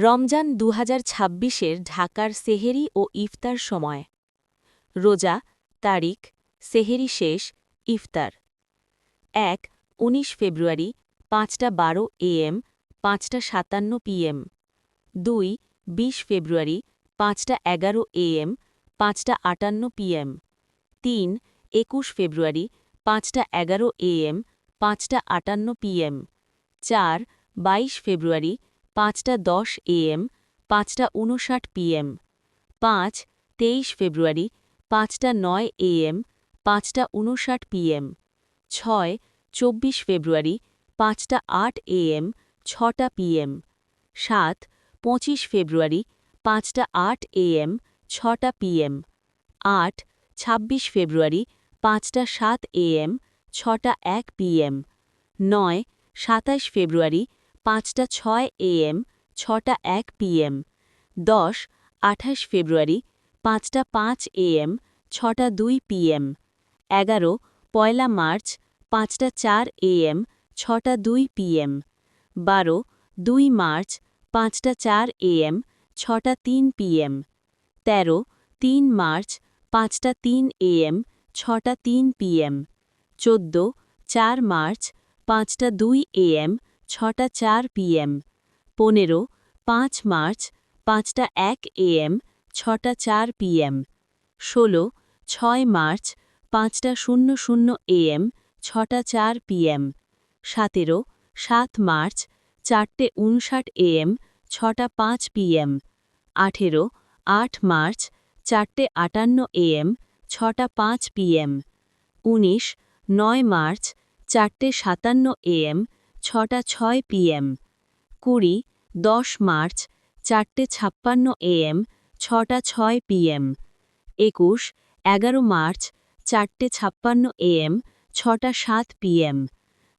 রমজান ২০২৬-এর ঢাকার সেহেরি ও ইফতার সময়। রোজা, তারিখ, সেহেরি শেষ, ইফতার ১. ১৯ ফেব্রুয়ারি ৫টা ১২ AM ৫টা ৫৭ PM ২. ২০ ফেব্রুয়ারি ৫টা ১১ AM ৫টা ৫৮ PM ৩. ২১ ফেব্রুয়ারি ৫টা ১১ AM ৫টা ৫৮ PM ৪. ২২ ফেব্রুয়ারি ৫টা ১০ AM ৫টা ৫৯ PM ৫. ২৩ ফেব্রুয়ারি ৫টা ৯ AM ৫টা ৫৯ PM ৬. ২৪ ফেব্রুয়ারি ৫টা ৮ AM ৬টা PM ৭. ২৫ ফেব্রুয়ারি ৫টা ৮ AM ৬টা PM ৮. ২৬ ফেব্রুয়ারি ৫টা ৭ AM ৬টা ১ PM ৯. ২৭ ফেব্রুয়ারি ৫টা ৬ AM ৬টা ১ PM ১০. ২৮ ফেব্রুয়ারি ৫টা ৫ AM ৬টা ২ PM ১১. পয়লা মার্চ ৫টা ৪ AM ৬টা ২ PM ১২. ২ মার্চ ৫টা ৪ AM ৬টা ৩ PM ১৩. ৩ মার্চ ৫টা ৩ AM ৬টা ৩ PM ১৪. ৪ মার্চ ৫টা ২ AM ৬টা ৪ PM ১৫. ৫ মার্চ ৫টা ১ AM ৬টা ৪ PM ১৬. ৬ মার্চ ৫টা ০০ AM ৬টা ৪ PM ১৭. ৭ মার্চ ৪টে ৫৯ AM ৬টা ৫ PM ১৮. ৮ মার্চ ৪টে ৫৮ AM ৬টা ৫ PM ১৯. ৯ মার্চ ৪টে ৫৭ AM ৬টা ৬ PM ২০. ১০ মার্চ ৪টে ৫৬ AM ৬টা ৬ PM ২১. ১১ মার্চ ৪টে ৫৬ AM ৬টা ৭ PM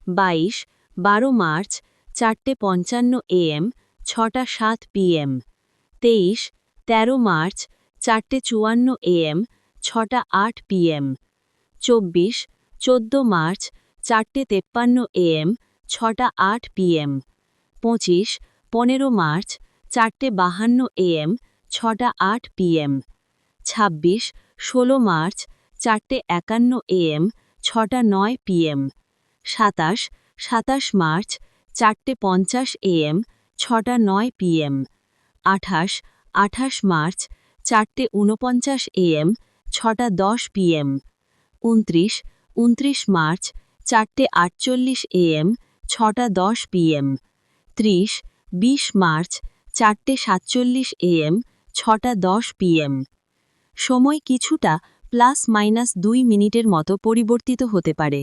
২২. ১২ মার্চ ৪টে ৫৫ AM ৬টা ৭ PM ২৩. ১৩ মার্চ ৪টে ৫৪ AM ৬টা ৮ PM ২৪. ১৪ মার্চ ৪টে ৫৩ AM ৬টা ৮ PM ২৫. ১৫ মার্চ ৪টে ৫২ AM ৬টা ৮ PM ২৬. ১৬ মার্চ ৪টে ৫১ AM ৬টা ৯ PM ২৭. ২৭ মার্চ ৪টে ৫০ AM ৬টা ৯ PM ২৮. ২৮ মার্চ ৪টে ৪৯ AM ৬টা ১০ PM ২৯. ২৯ মার্চ ৪টে ৪৮ AM ৬টা ১০ PM ৩০. ২০ মার্চ ৪টে ৪৭ AM ৬টা ১০ PM সময় কিছুটা +-2 মিনিটের মতো পরিবর্তিত হতে পারে।